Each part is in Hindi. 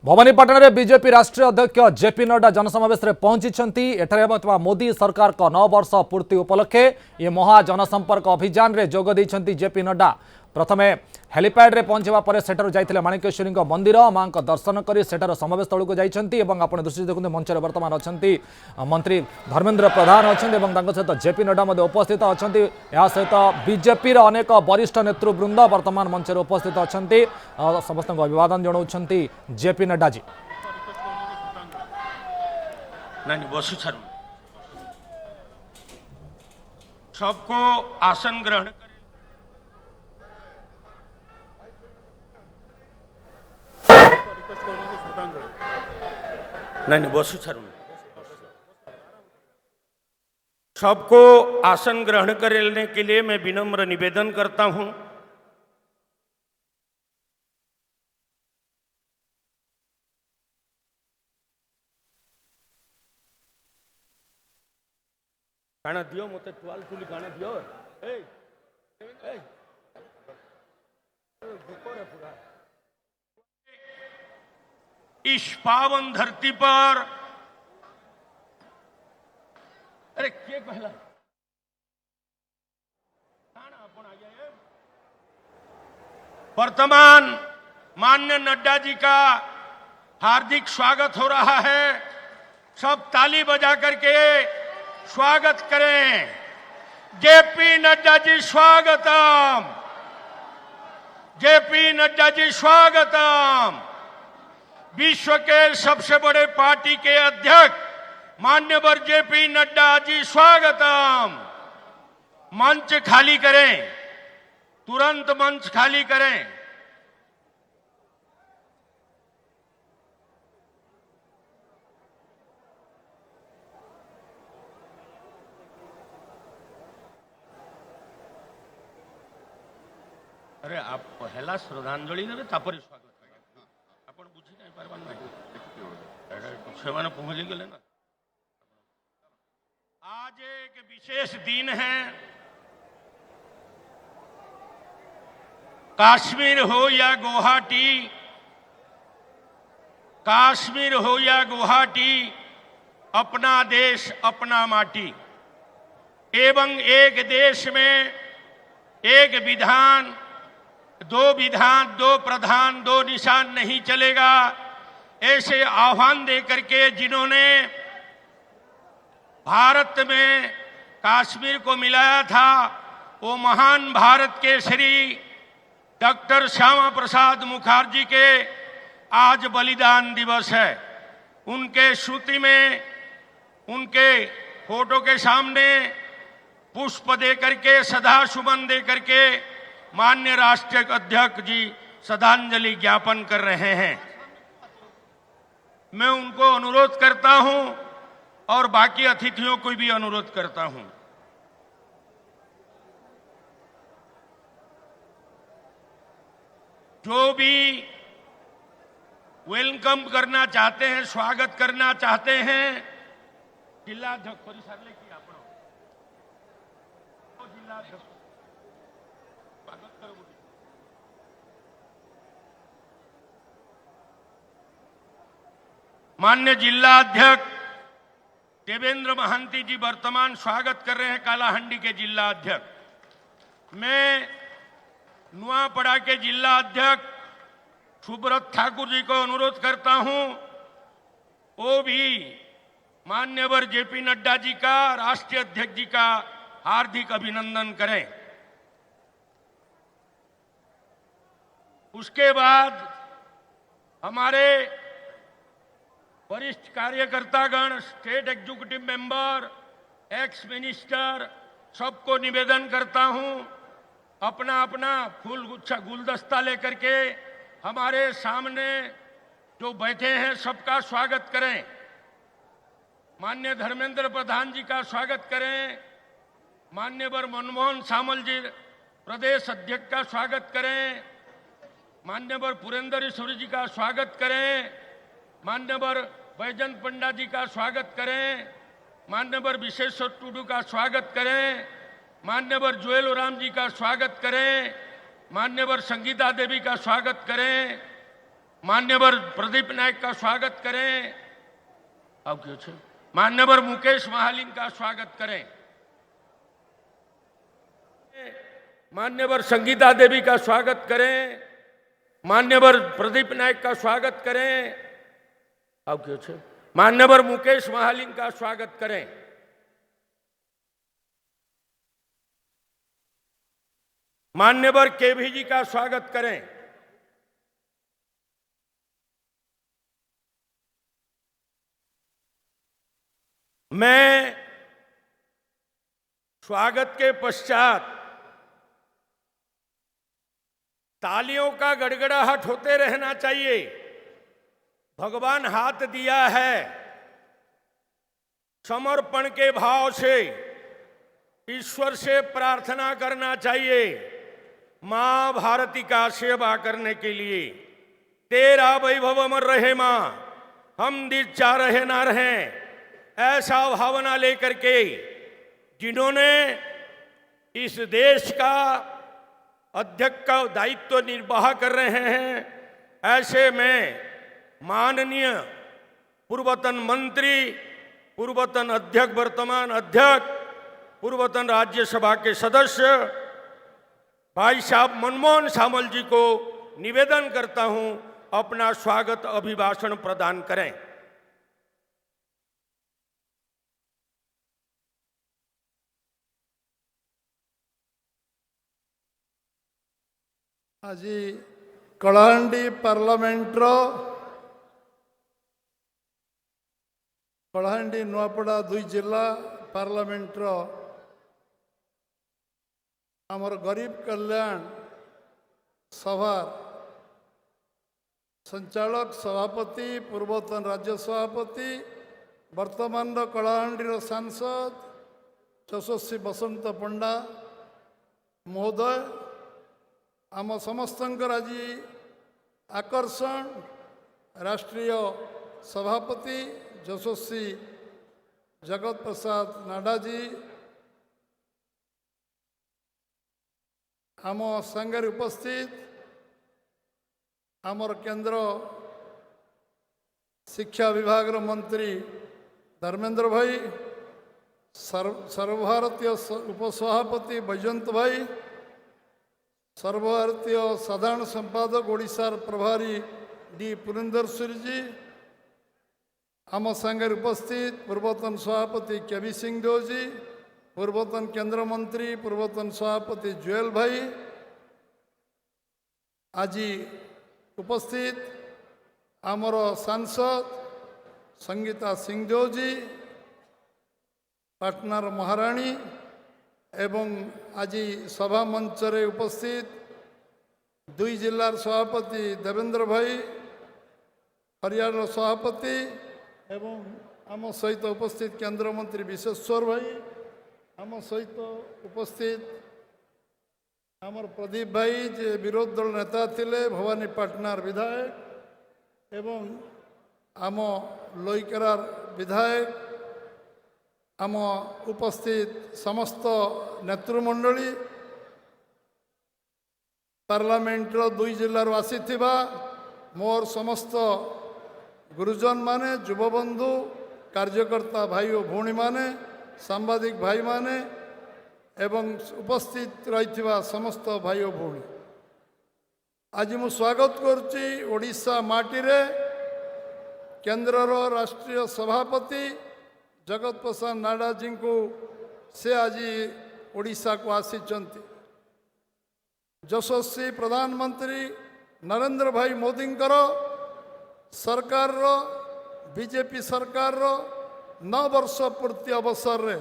भवानीपाटन में बीजेपी राष्ट्रीय अध्यक्ष जेपी नड्डा जनसमावेश में पहुंची मोदी सरकार का 9 वर्ष पूर्ति उपलक्षे ये महा जनसंपर्क अभियान में जोग देइछंती जेपी नड्डा। प्रथमे हेलीपैड रे पहुंचवा पर सेठारु जाइथिले माणिकेश्वरी मंदिर मां को दर्शन कर सेठार समावेश स्थल को जाइछंती। आपण दृष्टि देखते मंच में बर्तमान अच्छा मंत्री धर्मेंद्र प्रधान अच्छा सहित जेपी नड्डा उपस्थित अच्छा। या सहित बीजेपी अनेक वरिष्ठ नेतृवृंद बर्तमान मंच में उपस्थित अच्छा। समस्त अभिवादन जनाउछंती जेपी नड्डा जी। सबको आसन ग्रहण नहीं बसु सबको आसन ग्रहण करने के लिए मैं विनम्र निवेदन करता हूं। गाना दियो मते टुवाल टुली गाना दियो। ए ए पूरा इस पावन धरती पर अरे के कहला वर्तमान माननीय नड्डा जी का हार्दिक स्वागत हो रहा है। सब ताली बजा करके स्वागत करें। जेपी नड्डा जी स्वागतम, जेपी नड्डा जी स्वागतम। विश्व के सबसे बड़े पार्टी के अध्यक्ष माननीय जेपी नड्डा जी स्वागतम। मंच खाली करें, तुरंत मंच खाली करें। अरे आप पहला श्रद्धांजलि देवे तापर स्वागत अपन बुझी नहीं पारबान नहीं सेवान पहुंच गए ना। आज एक विशेष दिन है। काश्मीर हो या गुवाहाटी, काश्मीर हो या गुवाहाटी, अपना देश अपना माटी। एवं एक देश में एक विधान, दो प्रधान, दो निशान नहीं चलेगा। ऐसे आह्वान दे करके जिन्होंने भारत में कश्मीर को मिलाया था, वो महान भारत के श्री डॉक्टर श्यामा प्रसाद मुखर्जी के आज बलिदान दिवस है। उनके स्मृति में उनके फोटो के सामने पुष्प दे करके, सदा सुमन दे करके माननीय राष्ट्रीय अध्यक्ष जी श्रद्धांजलि ज्ञापन कर रहे हैं। मैं उनको अनुरोध करता हूं और बाकी अतिथियों को भी अनुरोध करता हूं, जो भी वेलकम करना चाहते हैं, स्वागत करना चाहते हैं, जिलाध्यक्ष परिसरले की आपण जिलाध्यक्ष स्वागत करो। माननीय जिला अध्यक्ष देवेंद्र महांती जी वर्तमान स्वागत कर रहे हैं कालाहंडी के जिला अध्यक्ष। मैं नुआपड़ा के जिला अध्यक्ष सुब्रत ठाकुर जी को अनुरोध करता हूं, वो भी माननीय जेपी नड्डा जी का, राष्ट्रीय अध्यक्ष जी का हार्दिक अभिनंदन करें। उसके बाद हमारे वरिष्ठ कार्यकर्तागण, state executive member, ex minister, सबको निवेदन करता हूं, अपना अपना फूल गुच्छा गुलदस्ता लेकर के हमारे सामने जो बैठे हैं सबका स्वागत करें। माननीय धर्मेंद्र प्रधान जी का स्वागत करें। माननीय मनमोहन सामल जी प्रदेश अध्यक्ष का स्वागत करें। माननीय पुरेंद्र ईश्वरी जी का स्वागत करें। माननीय बैजंत पंडा जी का स्वागत करें। माननीय विशेश्वर टुडू का स्वागत करें। माननीय जुएल ओराम जी का स्वागत करें। माननीय संगीता देवी का स्वागत करें। मान्यवर प्रदीप नायक का स्वागत करें। अब क्यों छे मान्यवर मुकेश महालिंग का स्वागत करें। मान्यवर संगीता देवी का स्वागत करें। मान्यवर प्रदीप नायक का स्वागत करें। अब क्यों छे मान्यवर मुकेश महालिंग का स्वागत करें। मान्यवर केवी जी का स्वागत करें। मैं स्वागत के पश्चात तालियों का गड़गड़ाहट होते रहना चाहिए। भगवान हाथ दिया है, समर्पण के भाव से ईश्वर से प्रार्थना करना चाहिए मां भारती का सेवा करने के लिए। तेरा वैभव अमर रहे मां, हम दिन चाह रहे ना रहे, ऐसा भावना लेकर के जिन्होंने इस देश का अध्यक्ष का दायित्व निर्वाह कर रहे हैं, ऐसे में माननीय पूर्वतन मंत्री, पूर्वतन अध्यक्ष, वर्तमान अध्यक्ष, पूर्वतन राज्यसभा के सदस्य भाई साहब मनमोहन सामल जी को निवेदन करता हूं अपना स्वागत अभिभाषण प्रदान करें। आज कलाहांडी पार्लियामेंटर कलाहांडी नुआपड़ा दुई जिला पार्लियामेंटर आमर गरीब कल्याण सभा संचालक सभापति, पूर्वतन राज्य सभापति, वर्तमान कलाहांडी सांसद यशस्वी बसंत पंडा महोदय, आम समस्तंकर आज आकर्षण राष्ट्रीय सभापति यशस्वी जगत प्रसाद नाडा जी, आम संगे उपस्थित आमर केंद्र शिक्षा विभाग मंत्री धर्मेंद्र भाई, सर्वभारतीय उपसभापति बैजयंत भाई, सर्वभारतीय साधारण संपादक ओडिशार प्रभारी डी पुरेंद्रश्वरी जी, आम संगे उपस्थित पूर्वतन सभापति केवी सिंह देव जी, पूर्वतन केंद्र मंत्री पूर्वतन सभापति जुएल भाई, आज उपस्थित आमर सांसद संगीता सिंहदेव जी, पाटनार महाराणी एवं आज सभा मंच रे उपस्थित दुई जिलार सभापति देवेंद्र भाई, हरियाणा सभापति एवं आम सहित उपस्थित केंद्र मंत्री विश्वेश्वर भाई, आम सहित उपस्थित आमर प्रदीप भाई जे विरोध दल नेता थिले, भवानी पाटनार विधायक एवं आम लोईकेरार विधायक, आम उपस्थित समस्त नेतृमंडली, पार्लियामेंटर दुई जिल्लार आसीथिबा मोर समस्त गुरुजन माने, युवबंधु, कार्यकर्ता भाई और भौणी माने, सांबादिक भाई माने एवं उपस्थित रही समस्त भाई और भौणी, आज मु स्वागत करुच्ची ओडिशा माटी रे केंद्रर राष्ट्रीय सभापति जगत प्रसाद नाडा जी को से आज ओडिशा को आसीचंती। यशस्वी प्रधानमंत्री नरेंद्र भाई मोदी सरकार बीजेपी सरकार 9 वर्ष पूर्ति अवसर रे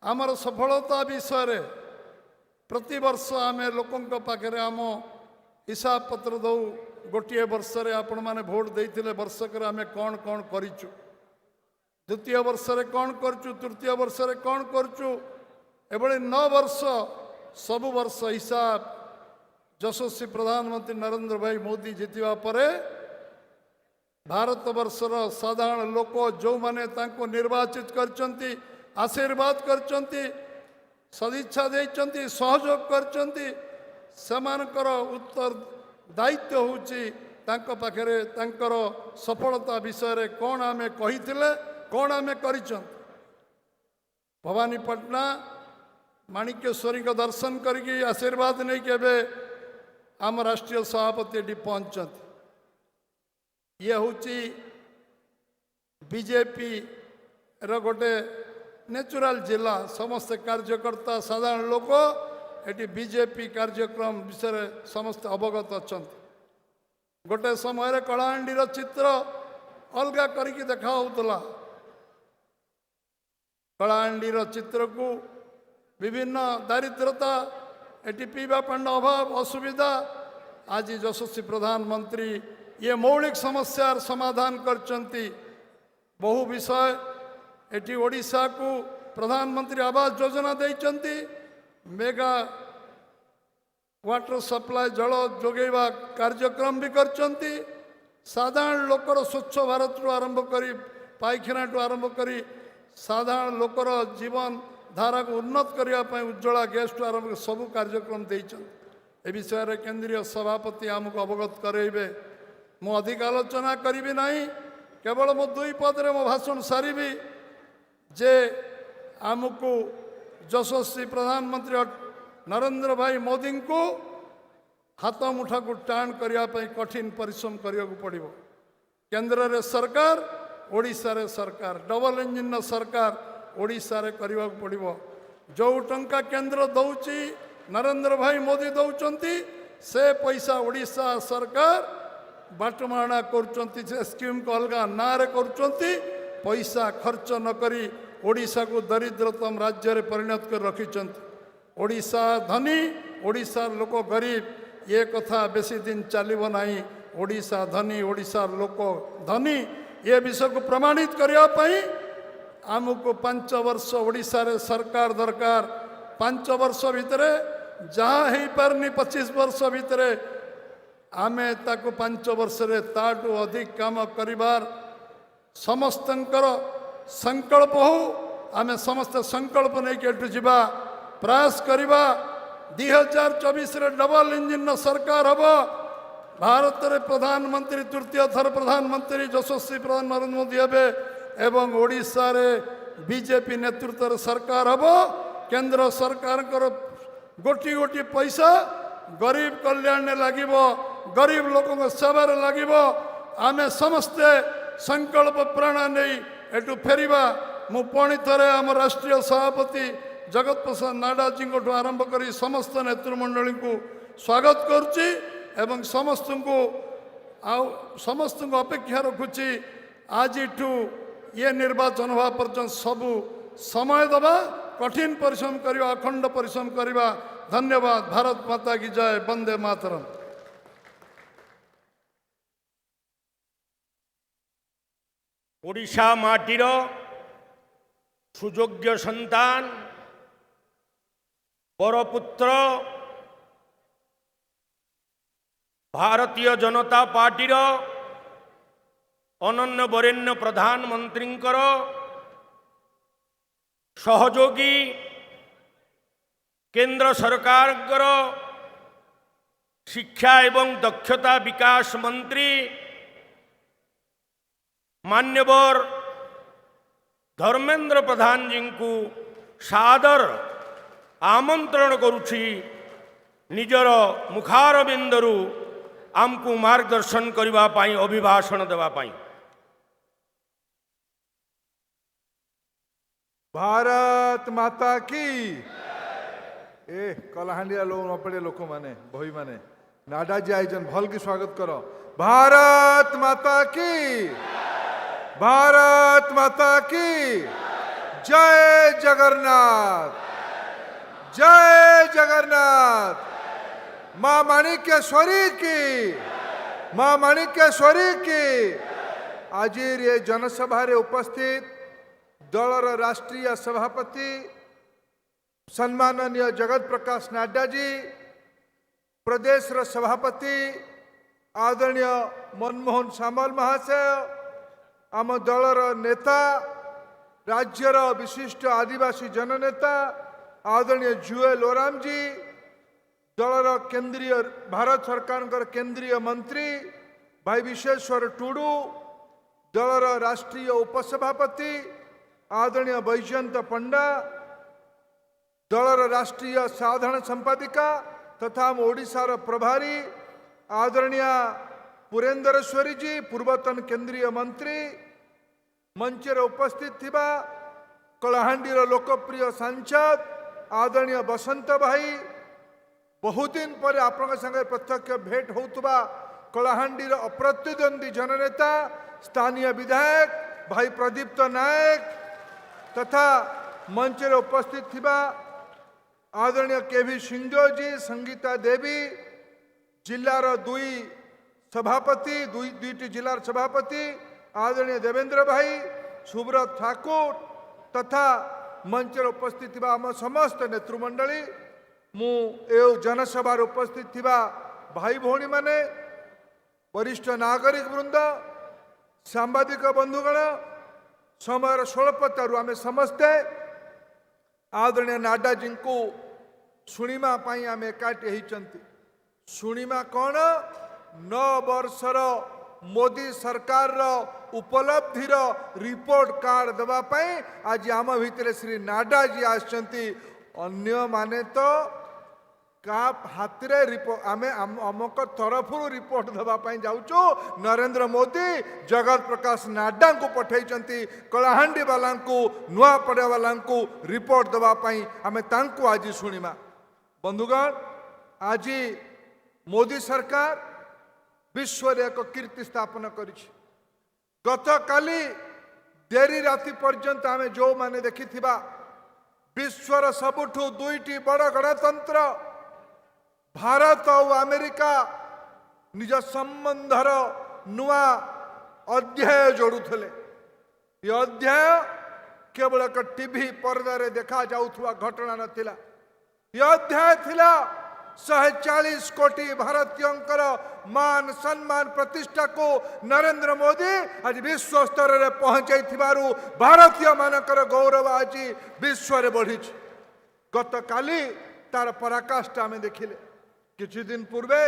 आमर सफलता विषय प्रति वर्ष आम लोकों पाखे आम हिसाब पत्र दौ गोटे वर्ष रे आपण माने भोट देइथिले वर्षक आम कौन कौन करिचु, द्वितीय वर्ष रे कौन करचु, तृतीय वर्ष रे कौन करचु, एबळे 9 वर्ष सब वर्ष हिसाब यशस्वी प्रधानमंत्री नरेंद्र भाई मोदी जीतिबा परे भारत वर्षर साधारण लोक जो माने तांको निर्वाचित करचंती, आशीर्वाद करचंती, सदिच्छा देइचंती, सहयोग करचंती, सेमानकर उत्तर दायित्व होची तांको पाखरे तांकर सफलता विषय कौन आमे कहिथिले कौन आमे करिछन। भवानीपटना माणिक्येश्वरी को दर्शन करके आशीर्वाद नहीं के आम राष्ट्रीय सभापति ये पहुंचती। ये हूँ बीजेपी रो गोटे नेचुरल जिला समस्त कार्यकर्ता साधारण लोक ये बीजेपी कार्यक्रम विषय समस्त अवगत अच्छा। गोटे समय कलाहांडी चित्र अलगा करके देखा होता। कलाहांडी चित्र को विभिन्न दारिद्रता एटी पीवा पानी अभाव असुविधा आज यशस्वी प्रधानमंत्री ये मौलिक समस्यार समाधान करचंती। बहु विषय एटी ओडिशा को प्रधानमंत्री Awas Yojana देइचंती। Mega water supply जल जोगेवा कार्यक्रम भी करचंती। साधारण लोकर स्वच्छ भारत रु आरंभ करी पायखाना टू आरंभ करी साधारण लोकर जीवन धारा को उन्नत करने उज्ज्वला गैस टू आरंभ सबू कार्यक्रम देइछन। ए विषय केंद्रीय सभापति आमको अवगत करेबे। मु अधिक आलोचना करी नहीं, केवल मो दुई पदरे मो भाषण सारी जे आमको यशस्वी प्रधानमंत्री नरेंद्र भाई मोदी को हाथ मुठा को टाण करने कठिन परिश्रम करने को पड़ो। केंद्र रे सरकार ओडिशा रे सरकार डबल इंजिन सरकार ओडिशा रे करने को पड़ो। जो टंका केंद्र दौची नरेंद्र भाई मोदी दौचंती से पैसा ओडिशा सरकार बाटमाणा करचंती। से स्कीम को अलग ना रे करचंती। पैसा खर्च न करी ओडिशा को दरिद्रतम राज्य रे परिणत कर रखिचंती। ओडिशा धनी ओडिशा लोक गरीब ये कथा बेसी दिन चलिबो नाही। ओडिशा धनी ओडिशा लोक धनी ये विषय को प्रमाणित करने आमको 5 वर्ष ओडिशा रे सरकार दरकार। 5 वर्ष भितर जहाँ हो पारनी 25 वर्ष भितर आमे ताको 5 वर्ष रे ताटू अधिक काम करिबार समस्तंकर संकल्प हो। आमे समस्त संकल्प नहीं के जीवा प्रयास करिबा। 2024 रे डबल इंजिन सरकार हब। भारत रे प्रधानमंत्री तृतीय थर प्रधानमंत्री यशस्वी प्रधान नरेंद्र मोदी हेबे एवं ओडिशा रे बीजेपी नेतृत्व सरकार हब। केंद्र सरकार गोटी गोटी पैसा गरीब कल्याण लगे गरीब लोकों सेवार लगे। आमे समस्ते संकल्प प्रेरणा नहीं एटू फेरिबा। मु पुणी थरे आम राष्ट्रीय सभापति जगत प्रसाद नाडा जी को आरंभ करी समस्त नेतृमंडली को स्वागत करुच्ची एवं समस्त को अपेक्षा रखुची। आज ये निर्वाचन हवा पर्यंत सबू समय दबा कठिन परिश्रम करवा अखंड परिश्रम करवा। धन्यवाद। भारत माता की जय। वंदे मातरम। ओडिशा माटीर सुयोग्य संतान परपुत्र भारतीय जनता पार्टीर अनन्य वरेण्य प्रधानमंत्री सहयोगी केंद्र सरकार शिक्षा एवं दक्षता विकास मंत्री मान्यवर धर्मेंद्र प्रधान जी को सादर आमंत्रण करुछि निजर मुखारबिंदरु आमको मार्गदर्शन करबा पाई अभिभाषण देवा पाई। भारत माता की ए कलाहांडिया लोग नपड़े लोक माने भाई माने नाडा जी आइजन भल की स्वागत करो। भारत माता की भारत माता की जय जगन्नाथ जय जगन्नाथ। मां माणिक्येश्वरी की मां माणिक्येश्वरी की। आज ये जनसभा रे उपस्थित दलर राष्ट्रीय सभापति सम्माननीय जगत प्रकाश नाड्डा जी, प्रदेश सभापति आदरणीय मनमोहन सामल महाशय, आम दलर नेता राज्यर विशिष्ट आदिवासी जननेता आदरणीय जुएल ओराम जी, दलर केंद्रीय भारत सरकार केंद्रीय मंत्री भाई विश्वेश्वर टुडू, दलर राष्ट्रीय उपसभापति आदरणीय बैजयंत पंडा, दलर राष्ट्रीय साधारण संपादिका तथा ओडिशार प्रभारी आदरणीय पुरेंद्रेश्वरी जी, पूर्वतन केंद्रीय मंत्री, मंचर उपस्थित थिबा कलाहांडीर लोकप्रिय सांसद आदरणीय बसंत भाई, बहुदिन पर आपण संगे प्रत्यक्ष भेंट होतबा कलाहांडीर अप्रतिद्वंदी जननेता स्थानीय विधायक भाई प्रदीप्त नायक तथा मंचर उपस्थित थिबा आदरणीय केवी सिंहदेव जी, संगीता देवी, जिलार दुई सभापति दुईटी जिलार सभापति आदरणीय देवेंद्र भाई, सुब्रत ठाकुर तथा मंचर उपस्थित थिबा आम समस्त नेतृमंडली, मु ए जनसभा उपस्थित थिबा भाई भौणी माने, वरिष्ठ नागरिक वृंद, सांबादिक बंधुगण, समय स्वल्पतारू आम समस्ते आदरणीय नाडा जी को शुणिमा पाई आम एकाठी होती। शुणिमा कौन? 9 वर्षर मोदी सरकार उपलब्धिर रिपोर्ट कार्ड देवाई आज आम भितर श्री नाडा जी आसचंती। अन्य माने तो का हाथ रे रिपोर्ट आमे अमक तरफरु रिपोर्ट देवाई जाऊँ। नरेंद्र मोदी जगत प्रकाश नाडा को पठेइचंती कलाहांडी वाला को नुआपड़ा वाला को रिपोर्ट देवाई आमे तांको आज शुणिमा। बंधुगण, आज मोदी सरकार विश्व रे एक कीर्ति स्थापन करिछि। गत काली देरी राति पर्यंत आमे जो माने देखिथिबा विश्वर सबुठु दुईटी बड़ गणतंत्र भारत और अमेरिका निज संबंधर नुआ अध्याय जोड़ुले। ये अध्याय केवल एक टीवी पर्दारे देखा जाउथुवा घटना नथिला। यह अध्याय थिला 140 कोटी भारतीयंकर मान सम्मान प्रतिष्ठा को नरेंद्र मोदी आज विश्व स्तर रे पहुंचाई थिबारु भारतीय मानकर गौरव आज विश्व रे बढ़ी। गत काली तार पराकाष्ठा में देखिले। किछि दिन पूर्वे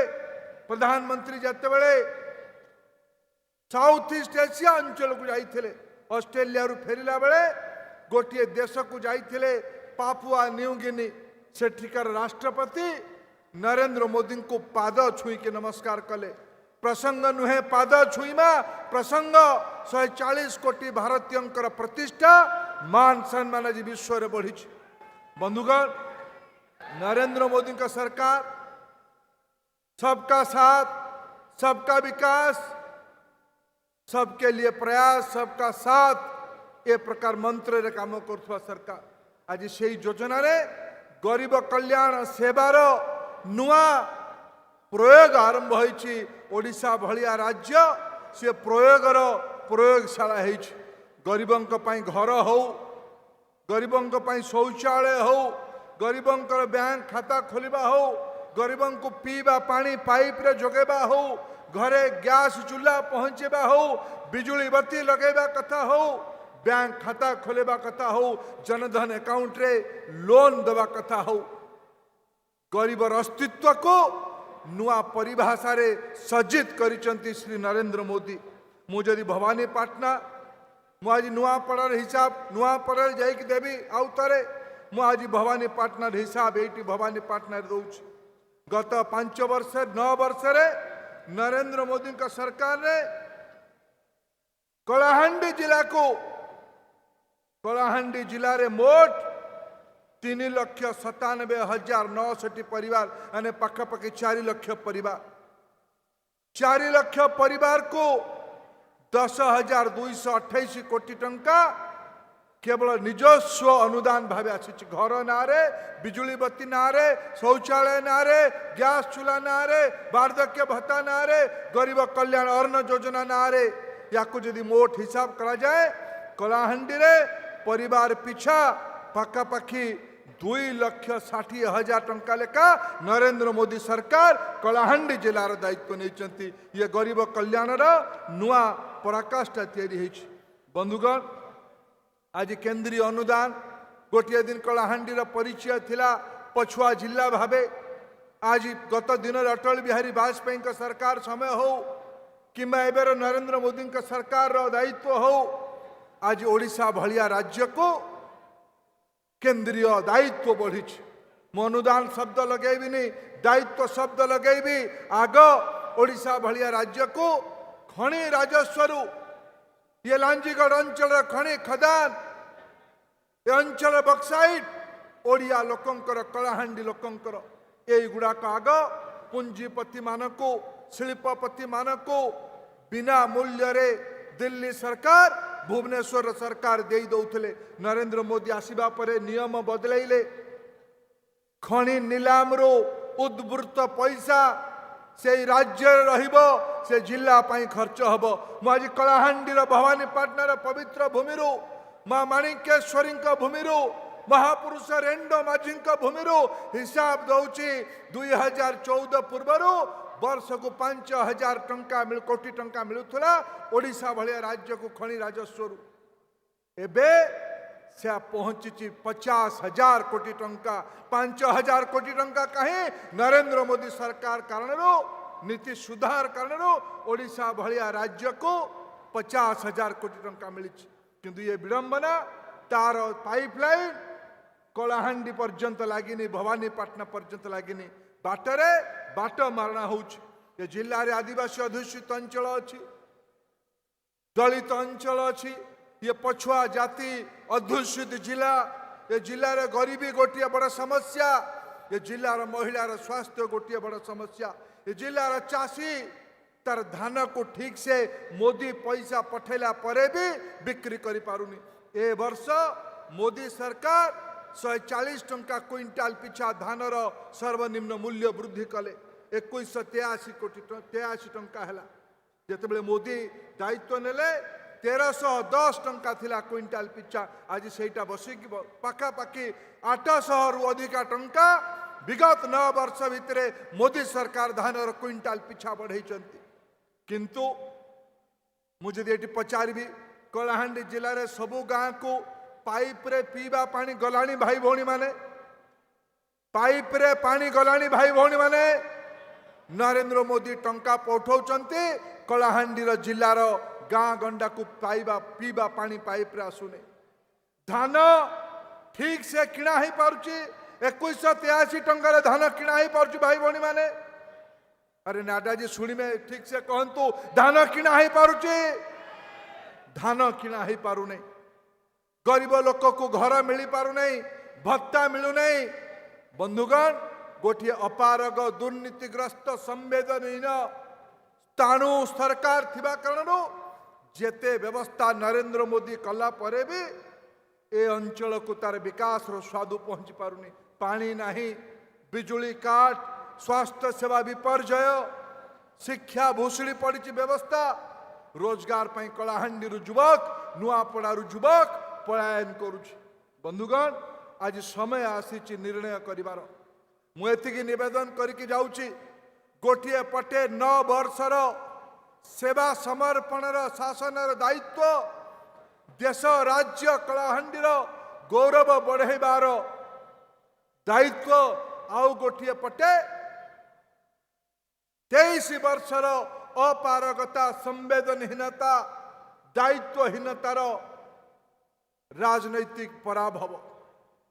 प्रधानमंत्री जते बेले साउथ ईस्ट एशिया अंचल को जाइथिले, ऑस्ट्रेलिया रु फेरिला बेले गोटे देश को जाइथिले पापुआ न्यू गिनी। सेठिकार राष्ट्रपति नरेंद्र मोदी को पाद छुई के नमस्कार कले। प्रसंग नुहे पाद छुईमा, प्रसंग 140 कोटी भारतीयंकर प्रतिष्ठा मान सम्मान आज विश्व रे बढ़ी। बंधुगण, नरेंद्र मोदी का सरकार सबका साथ, सबका विकास, सबके लिए प्रयास, सबका साथ ए प्रकार मंत्र रे काम करथुवा सरकार आज से योजना रे गरीब कल्याण सेवार नुआ प्रयोग आरंभ होइछि। ओडिशा भलिया राज्य से प्रयोगर प्रयोगशाला होइछि। गरीबंक पई घर हो, गरीबंक पई शौचालय हो, गरीबंकर बैंक खाता खोलिबा हो, गरीबंक को पीवा पानी पाइप रे जोगेबा हो, घरे गैस चूल्हा पहुंचेबा हो, बिजुली बत्ती लगेबा कथा हो, बैंक खाता खोलेबा कथा हो, जनधन अकाउंट रे लोन देवा कथा हो। गरीबर अस्तित्व को नुआ परिभाषा रे सज्जित करिचंती श्री नरेंद्र मोदी। मु जदि भवानीपाटना मु आज नुआपड़ार हिसाब नुआपड़ार जाइक देवी आउ तारे मु आज भवानीपाटना हिसाब एटी भवानीपाटना रे दउछि। गत 5 वर्ष 9 वर्ष रे नरेंद्र मोदी का सरकार ने कलाहांडी जिला रे मोट 3,97,900 परिवार यानी पखापाखि 4 लाख परिवार 4 लाख परिवार को 10,228 कोटी टंका केवल निजस्व अनुदान भाव आसी। घर नारे, बिजुली बत्ती नारे, शौचालय नारे, गैस चूल्हा नारे, वार्धक्य भत्ता नारे, गरीब कल्याण अन्न योजना नारे या जदि मोट हिसाब करा जाए कलाहांडी रे परिवार पिछा पखापाखि 2,60,000 टंका लेखा नरेंद्र मोदी सरकार कलाहांडी जिलार दायित्व नहीं। ये गरीब कल्याण नुआ पराकाष्ठा तैयारी होइछि। बंधुगण, आज केंद्रीय अनुदान गोटे दिन कलाहांडीर परिचय थिला पछुआ जिला भावे। आज गत दिन अटल बिहारी वाजपेयी सरकार समय हो कि एबर नरेंद्र मोदी का सरकार रो दायित्व हो आज ओडिशा भलिया राज्य को केंद्रीय दायित्व बढ़ी अनुदान शब्द लगेबी दायित्व शब्द लगेबी आग ओडिशा भलिया राज्य को खनि राजस्व ये लांजीगढ़ अंचल खनि खदान ये अंचल बक्साइट ओडिया लोकंकर कलाहांडी लोकंकर ये गुड़ाक आग पुंजीपति मानक शिल्पपति मानक बिना मूल्य रे दिल्ली सरकार भुवनेश्वर सरकार दे दौले नरेंद्र मोदी आसीबा परे नियम बदलैले खनि नीलाम रो उद्वृत्त पैसा से राज्य रहिबो से जिला पाई खर्च हबो आज कलाहांडीर भवानीपाटनार पवित्र भूमि माँ माणिकेश्वरी भूमि महापुरुष रेंडो माझी भूमि हिसाब दौची 2014 पूर्वर वर्ष को 5,000 टंका कोटी टंका मिलुला ओडिशा भलिया राज्य को खनि राजस्व एबे से पहुंची 50,000 कोटी टंका 5,000 कोटी टंका कहीं नरेंद्र मोदी सरकार कारण नीति सुधार कारण ओडिशा भलिया राज्य को 50,000 कोटी टंका मिली किंतु ये विडंबना तार पाइपलाइन कलाहांडी पर्यंत लगिनी भवानीपाटना पर्यंत लगिनी बाटरे बाट मारणा हो जिले में आदिवासी अध्युषित अंचल अच्छी दलित अंचल अच्छी ये पछुआ जाति अध्युषित जिला ये जिले में गरीबी गोटे बड़ समस्या ये जिलार महिलार स्वास्थ्य गोटे बड़ समस्या ये जिलार चाषी तार धान को ठीक से मोदी पैसा पठेला परे भी बिक्री करि पारुनी ए वर्ष मोदी सरकार 140 टंका क्विंटाल पिछा धानर सर्वनिम्न मूल्य वृद्धि कले 2183 कोटी 83 टंका है जिते मोदी दायित्व नेले 1310 टंका थिला क्विंटाल पिछा आज सेटा बसिक पाखापाखि 800 रु अधिका टंका विगत 9 वर्ष भितर मोदी सरकार धानर क्विंटाल पिछा बढ़ई किंतु मुझे ये पचारि कलाहांडी जिले में सबू गाँ को पाइप रे पीवा पानी गलानी भाई भौणी माने पाइप रे पानी गलानी भाई भौणी माने नरेंद्र मोदी टंका पठाउचंती कलाहांडीर जिलार गाँ गंडा को पाइबा पीवा पानी पाइप रे आसुने धान ठीक से किणा ही पारुची 2183 टंकार धान किणा ही पारुची भाई भौणी माने अरे नाडाजी शुणी में ठीक से कहतु धान किणा ही पारुची धान किणा ही पारु नहीं गरीब लोक को घर मिल पारु नहीं भत्ता मिलु नहीं बंधुगण गोटे अपारग दुर्नीतिग्रस्त संवेदनहीन स्थाणु सरकार थिबा कारण जेते व्यवस्था नरेंद्र मोदी कला परे भी ए अंचल को तार विकास रो स्वादु पहुंची पारुनी पानी नहीं बिजुली काट स्वास्थ्य सेवा विपर्जय शिक्षा भूषुड़ी पड़ी व्यवस्था रोजगार पाई कलाहांडी युवक नुआपड़ा युवक पलायन करुछि बंधुगण आज समय आसी निर्णय करिवार मुझे निवेदन करके जाऊँगी गोटे पटे 9 वर्षर सेवा समर्पणर शासनर दायित्व देश राज्य कलाहांडीर गौरव बढ़ेबार दायित्व आउ गोटे पटे 23 वर्षर अपारगता संवेदनहीनता दायित्वहीनतार राजनैतिक पराभव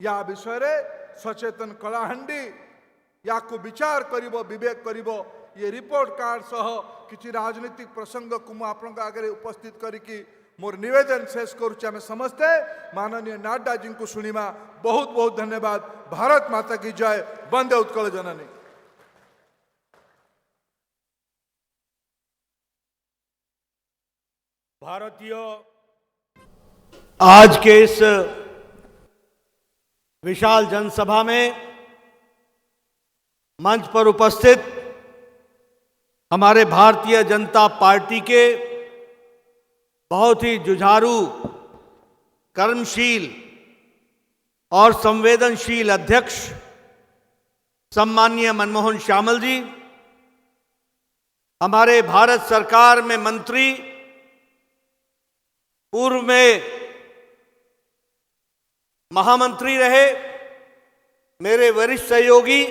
या विषय रे सचेतन कलाहांडी या को विचार करिवो विवेक करिवो ये रिपोर्ट कार्ड सह किछि राजनीतिक प्रसंग को मु आपन आगे उपस्थित करिकी मोर निवेदन शेष करुचे आम समस्ते माननीय नाड्डा जी को शुणिमा बहुत बहुत धन्यवाद भारत माता की जय वंदे उत्कल जननी भारतीय आज के इस विशाल जनसभा में मंच पर उपस्थित हमारे भारतीय जनता पार्टी के बहुत ही जुझारू कर्मशील और संवेदनशील अध्यक्ष सम्माननीय मनमोहन श्यामल जी, हमारे भारत सरकार में मंत्री, पूर्व में महामंत्री रहे मेरे वरिष्ठ सहयोगी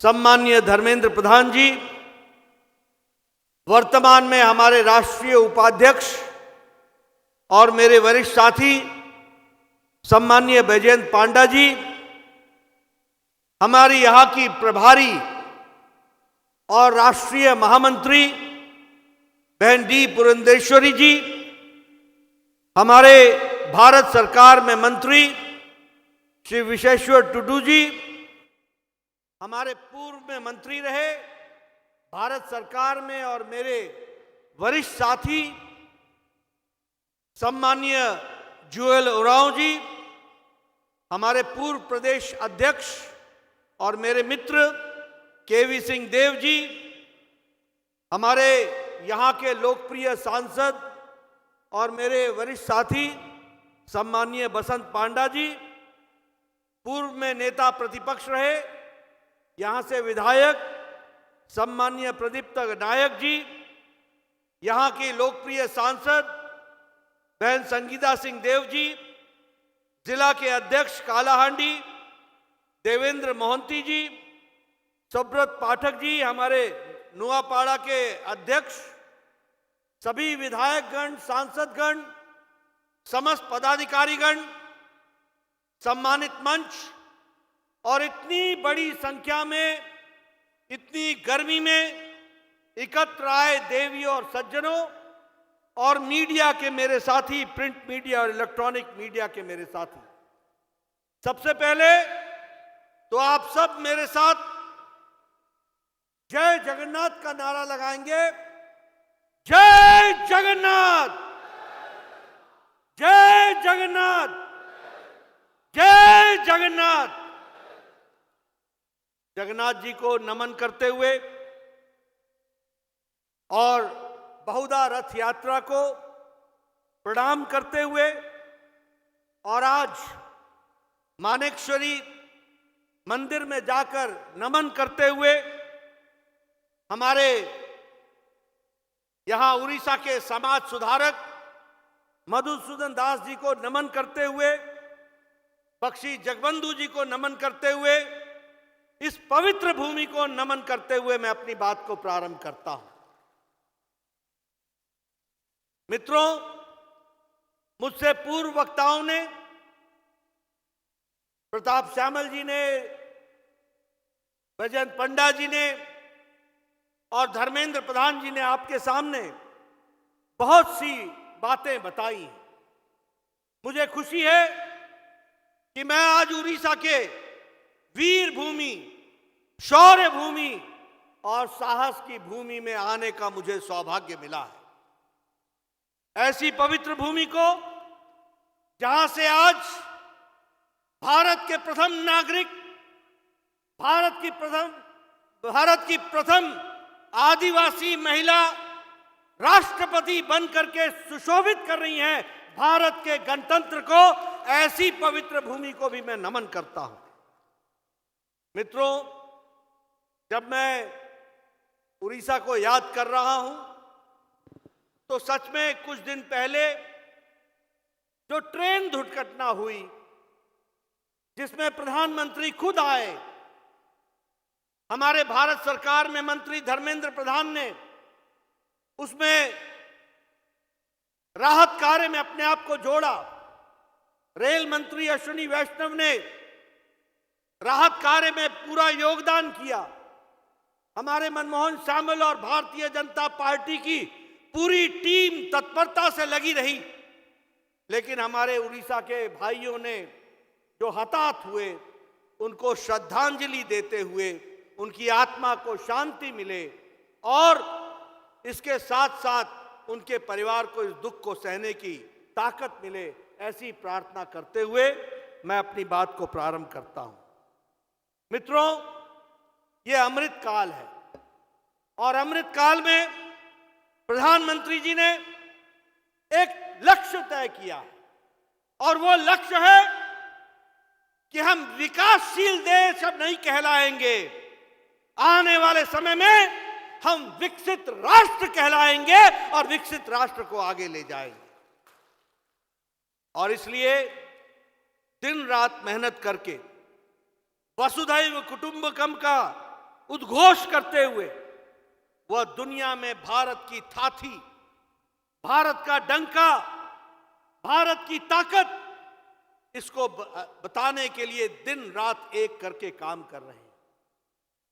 सम्माननीय धर्मेंद्र प्रधान जी, वर्तमान में हमारे राष्ट्रीय उपाध्यक्ष और मेरे वरिष्ठ साथी सम्माननीय बैजयंत पांडा जी, हमारी यहां की प्रभारी और राष्ट्रीय महामंत्री बहन डी पुरंदेश्वरी जी, हमारे भारत सरकार में मंत्री श्री विशेश्वर टुडू जी, हमारे पूर्व में मंत्री रहे भारत सरकार में और मेरे वरिष्ठ साथी सम्माननीय जुएल ओरांव जी, हमारे पूर्व प्रदेश अध्यक्ष और मेरे मित्र केवी सिंह देव जी, हमारे यहाँ के लोकप्रिय सांसद और मेरे वरिष्ठ साथी सम्माननीय बसंत पांडा जी, पूर्व में नेता प्रतिपक्ष रहे यहाँ से विधायक सम्माननीय प्रदीप्त नायक जी, यहाँ की लोकप्रिय सांसद बहन संगीता सिंह देव जी, जिला के अध्यक्ष कालाहांडी देवेंद्र मोहंती जी, सुब्रत पाठक जी, हमारे नुआपाड़ा के अध्यक्ष, सभी विधायकगण, सांसदगण, समस्त पदाधिकारीगण, सम्मानित मंच और इतनी बड़ी संख्या में इतनी गर्मी में एकत्र आए देवी और सज्जनों और मीडिया के मेरे साथी, प्रिंट मीडिया और इलेक्ट्रॉनिक मीडिया के मेरे साथी, सबसे पहले तो आप सब मेरे साथ जय जगन्नाथ का नारा लगाएंगे। जय जगन्नाथ, जय जगन्नाथ, जय जगन्नाथ। जगन्नाथ जी को नमन करते हुए और बहुधा रथ यात्रा को प्रणाम करते हुए और आज मानेकश्वरी मंदिर में जाकर नमन करते हुए हमारे यहां उड़ीसा के समाज सुधारक मधुसूदन दास जी को नमन करते हुए, बख्शी जगबंधु जी को नमन करते हुए, इस पवित्र भूमि को नमन करते हुए मैं अपनी बात को प्रारंभ करता हूं। मित्रों, मुझसे पूर्व वक्ताओं ने, प्रताप श्यामल जी ने, बैजयंत पंडा जी ने और धर्मेंद्र प्रधान जी ने आपके सामने बहुत सी बातें बताई। मुझे खुशी है कि मैं आज उड़ीसा के वीर भूमि, शौर्य भूमि और साहस की भूमि में आने का मुझे सौभाग्य मिला है। ऐसी पवित्र भूमि को जहां से आज भारत के प्रथम नागरिक, भारत की प्रथम आदिवासी महिला राष्ट्रपति बनकर के सुशोभित कर रही हैं भारत के गणतंत्र को, ऐसी पवित्र भूमि को भी मैं नमन करता हूं। मित्रों, जब मैं उड़ीसा को याद कर रहा हूं तो सच में कुछ दिन पहले जो ट्रेन दुर्घटना हुई जिसमें प्रधानमंत्री खुद आए, हमारे भारत सरकार में मंत्री धर्मेंद्र प्रधान ने उसमें राहत कार्य में अपने आप को जोड़ा, रेल मंत्री अश्विनी वैष्णव ने राहत कार्य में पूरा योगदान किया, हमारे मनमोहन श्यामल और भारतीय जनता पार्टी की पूरी टीम तत्परता से लगी रही। लेकिन हमारे उड़ीसा के भाइयों ने जो हताहत हुए उनको श्रद्धांजलि देते हुए उनकी आत्मा को शांति मिले और इसके साथ साथ उनके परिवार को इस दुख को सहने की ताकत मिले, ऐसी प्रार्थना करते हुए मैं अपनी बात को प्रारंभ करता हूं। मित्रों, ये अमृत काल है और अमृत काल में प्रधानमंत्री जी ने एक लक्ष्य तय किया है और वो लक्ष्य है कि हम विकासशील देश अब नहीं कहलाएंगे, आने वाले समय में हम विकसित राष्ट्र कहलाएंगे और विकसित राष्ट्र को आगे ले जाएंगे। और इसलिए दिन रात मेहनत करके वसुधैव कुटुंबकम का उद्घोष करते हुए वह दुनिया में भारत की थाथी, भारत का डंका, भारत की ताकत, इसको बताने के लिए दिन रात एक करके काम कर रहे हैं।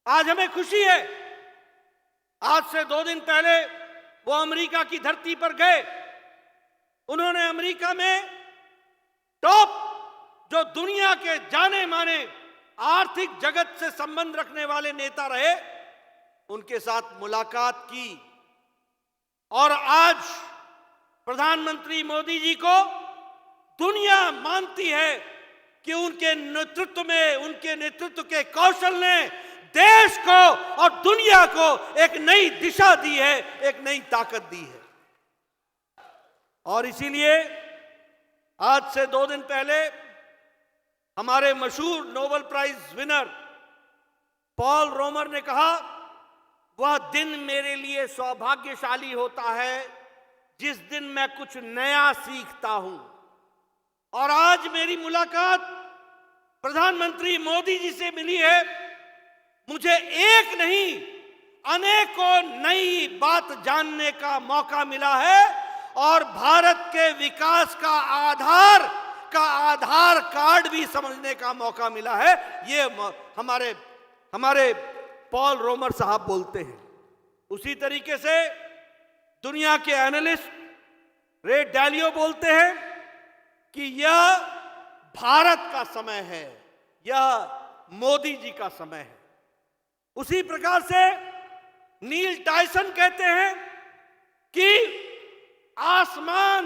आज हमें खुशी है, आज से 2 दिन पहले वो अमेरिका की धरती पर गए। उन्होंने अमेरिका में टॉप जो दुनिया के जाने माने आर्थिक जगत से संबंध रखने वाले नेता रहे, उनके साथ मुलाकात की। और आज प्रधानमंत्री मोदी जी को दुनिया मानती है कि उनके नेतृत्व में, उनके नेतृत्व के कौशल ने देश को और दुनिया को एक नई दिशा दी है, एक नई ताकत दी है। और इसीलिए आज से 2 दिन पहले हमारे मशहूर नोबेल प्राइज विनर पॉल रोमर ने कहा, वह दिन मेरे लिए सौभाग्यशाली होता है जिस दिन मैं कुछ नया सीखता हूं। और आज मेरी मुलाकात प्रधानमंत्री मोदी जी से मिली है। मुझे एक नहीं, अनेकों नई बात जानने का मौका मिला है और भारत के विकास का आधार कार्ड भी समझने का मौका मिला है। ये हमारे पॉल रोमर साहब बोलते हैं। उसी तरीके से दुनिया के एनालिस्ट रे डालियो बोलते हैं कि यह भारत का समय है, यह मोदी जी का समय है। उसी प्रकार से नील टायसन कहते हैं कि आसमान,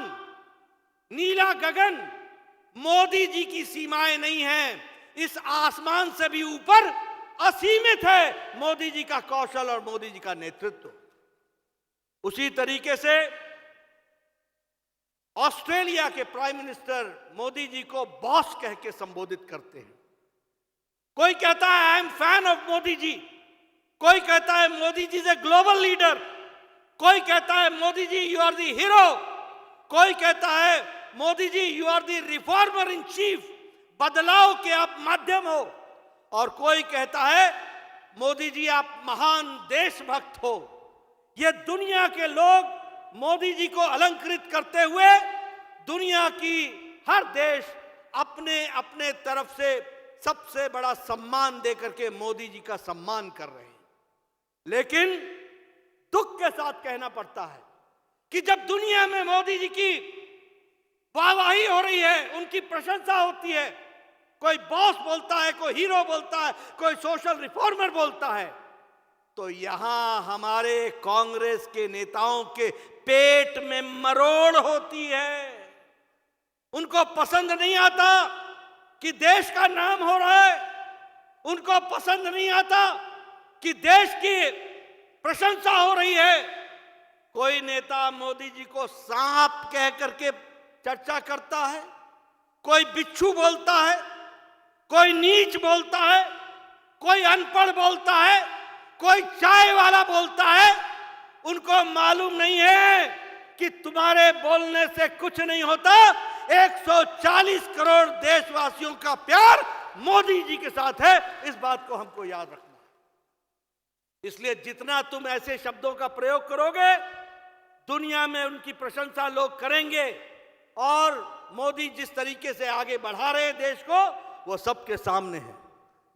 नीला गगन मोदी जी की सीमाएं नहीं हैं, इस आसमान से भी ऊपर असीमित है मोदी जी का कौशल और मोदी जी का नेतृत्व। उसी तरीके से ऑस्ट्रेलिया के प्राइम मिनिस्टर मोदी जी को बॉस कह के संबोधित करते हैं। कोई कहता है I am fan of Modi ji, कोई कहता है Modi ji is a global leader, कोई कहता है Modi ji you are the hero, कोई कहता है Modi ji you are the reformer in chief, बदलाव के आप माध्यम हो, और कोई कहता है मोदी जी आप महान देशभक्त हो। ये दुनिया के लोग मोदी जी को अलंकृत करते हुए दुनिया की हर देश अपने अपने तरफ से सबसे बड़ा सम्मान देकर के मोदी जी का सम्मान कर रहे हैं। लेकिन दुख के साथ कहना पड़ता है कि जब दुनिया में मोदी जी की वाहवाही हो रही है, उनकी प्रशंसा होती है, कोई बॉस बोलता है, कोई हीरो बोलता है, कोई सोशल रिफॉर्मर बोलता है, तो यहां हमारे कांग्रेस के नेताओं के पेट में मरोड़ होती है। उनको पसंद नहीं आता कि देश का नाम हो रहा है, उनको पसंद नहीं आता कि देश की प्रशंसा हो रही है। कोई नेता मोदी जी को सांप कह करके चर्चा करता है, कोई बिच्छू बोलता है, कोई नीच बोलता है, कोई अनपढ़ बोलता है, कोई चाय वाला बोलता है। उनको मालूम नहीं है कि तुम्हारे बोलने से कुछ नहीं होता। 140 करोड़ देशवासियों का प्यार मोदी जी के साथ है, इस बात को हमको याद रखना है। इसलिए जितना तुम ऐसे शब्दों का प्रयोग करोगे, दुनिया में उनकी प्रशंसा लोग करेंगे, और मोदी जिस तरीके से आगे बढ़ा रहे हैं देश को, वो सबके सामने है।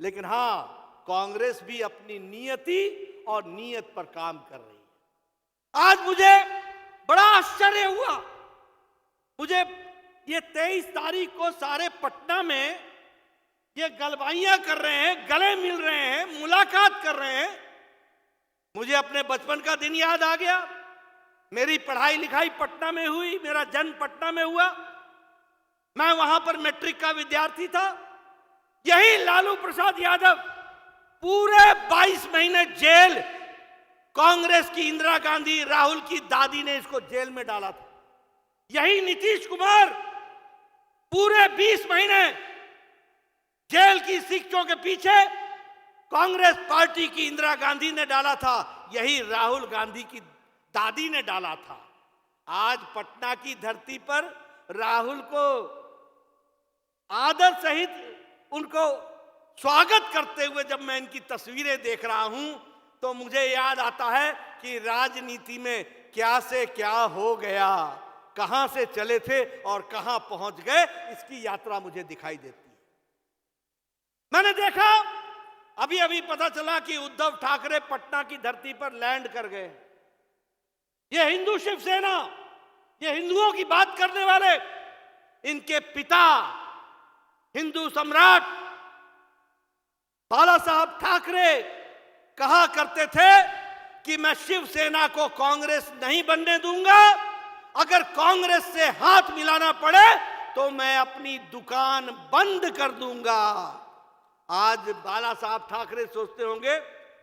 लेकिन हां, कांग्रेस भी अपनी नियति और नीयत पर काम कर रही है। आज मुझे बड़ा आश्चर्य हुआ, मुझे ये 23 तारीख को सारे पटना में ये गलवाइयां कर रहे हैं, गले मिल रहे हैं, मुलाकात कर रहे हैं। मुझे अपने बचपन का दिन याद आ गया। मेरी पढ़ाई लिखाई पटना में हुई, मेरा जन्म पटना में हुआ, मैं वहां पर मैट्रिक का विद्यार्थी था। यही लालू प्रसाद यादव पूरे 22 महीने जेल, कांग्रेस की इंदिरा गांधी, राहुल की दादी ने इसको जेल में डाला था। यही नीतीश कुमार पूरे 20 महीने जेल की शिक्षों के पीछे कांग्रेस पार्टी की इंदिरा गांधी ने डाला था, यही राहुल गांधी की दादी ने डाला था। आज पटना की धरती पर राहुल को आदर सहित उनको स्वागत करते हुए जब मैं इनकी तस्वीरें देख रहा हूं, तो मुझे याद आता है कि राजनीति में क्या से क्या हो गया, कहां से चले थे और कहां पहुंच गए, इसकी यात्रा मुझे दिखाई देती है। मैंने देखा, अभी अभी पता चला कि उद्धव ठाकरे पटना की धरती पर लैंड कर गए। ये हिंदू शिवसेना, ये हिंदुओं की बात करने वाले, इनके पिता हिंदू सम्राट बाला साहब ठाकरे कहा करते थे कि मैं शिवसेना को कांग्रेस नहीं बनने दूंगा, अगर कांग्रेस से हाथ मिलाना पड़े तो मैं अपनी दुकान बंद कर दूंगा। आज बाला साहब ठाकरे सोचते होंगे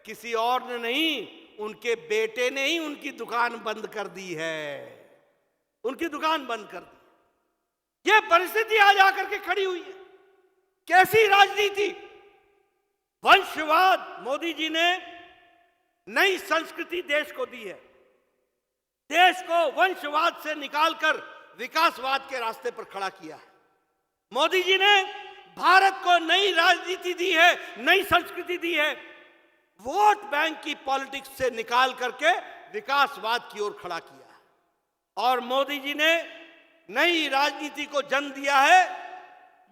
किसी और ने नहीं, उनके बेटे ने ही उनकी दुकान बंद कर दी है, उनकी दुकान बंद कर दी। यह परिस्थिति आज आकर के खड़ी हुई है। कैसी राजनीति, वंशवाद, मोदी जी ने नई संस्कृति देश को दी है। देश को वंशवाद से निकालकर विकासवाद के रास्ते पर खड़ा किया है। मोदी जी ने भारत को नई राजनीति दी है, नई संस्कृति दी है। वोट बैंक की पॉलिटिक्स से निकाल करके विकासवाद की ओर खड़ा किया है। और मोदी जी ने नई राजनीति को जन्म दिया है।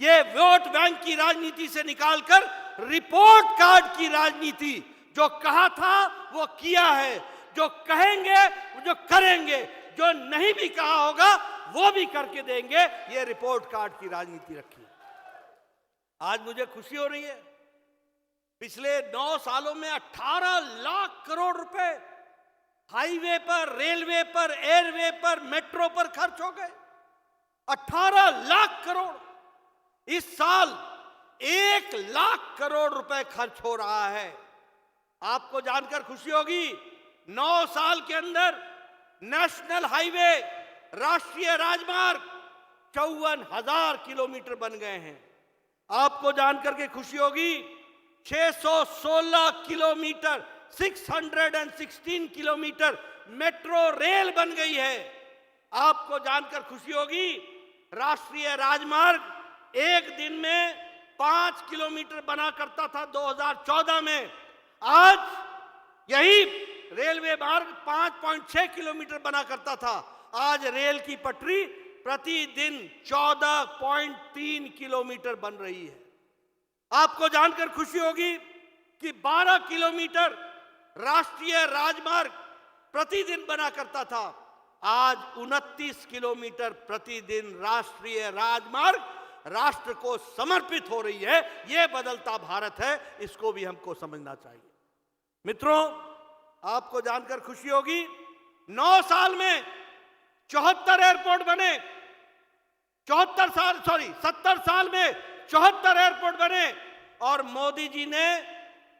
ये वोट बैंक की राजनीति से निकालकर रिपोर्ट कार्ड की राजनीति, जो कहा था वो किया है, जो कहेंगे जो करेंगे, जो नहीं भी कहा होगा वो भी करके देंगे, ये रिपोर्ट कार्ड की राजनीति रखी है। आज मुझे खुशी हो रही है, पिछले 9 सालों में 18 लाख करोड़ रुपए हाईवे पर, रेलवे पर, एयरवे पर, मेट्रो पर खर्च हो गए। 18 लाख करोड़। इस साल 1 लाख करोड़ रुपए खर्च हो रहा है। आपको जानकर खुशी होगी, 9 साल के अंदर नेशनल हाईवे, राष्ट्रीय राजमार्ग 54,000 किलोमीटर बन गए हैं। आपको जानकर के खुशी होगी, 616 किलोमीटर, 616 किलोमीटर मेट्रो रेल बन गई है। आपको जानकर खुशी होगी, राष्ट्रीय राजमार्ग एक दिन में 5 किलोमीटर बना करता था 2014 में, आज यही रेलवे मार्ग 5.6 किलोमीटर बना करता था। आज रेल की पटरी प्रतिदिन 14.3 किलोमीटर बन रही है। आपको जानकर खुशी होगी कि 12 किलोमीटर राष्ट्रीय राजमार्ग प्रतिदिन बना करता था, आज 29 किलोमीटर प्रतिदिन राष्ट्रीय राजमार्ग राष्ट्र को समर्पित हो रही है। यह बदलता भारत है, इसको भी हमको समझना चाहिए। मित्रों, आपको जानकर खुशी होगी, 9 साल में 74 एयरपोर्ट बने। 70 साल में 74 एयरपोर्ट बने और मोदी जी ने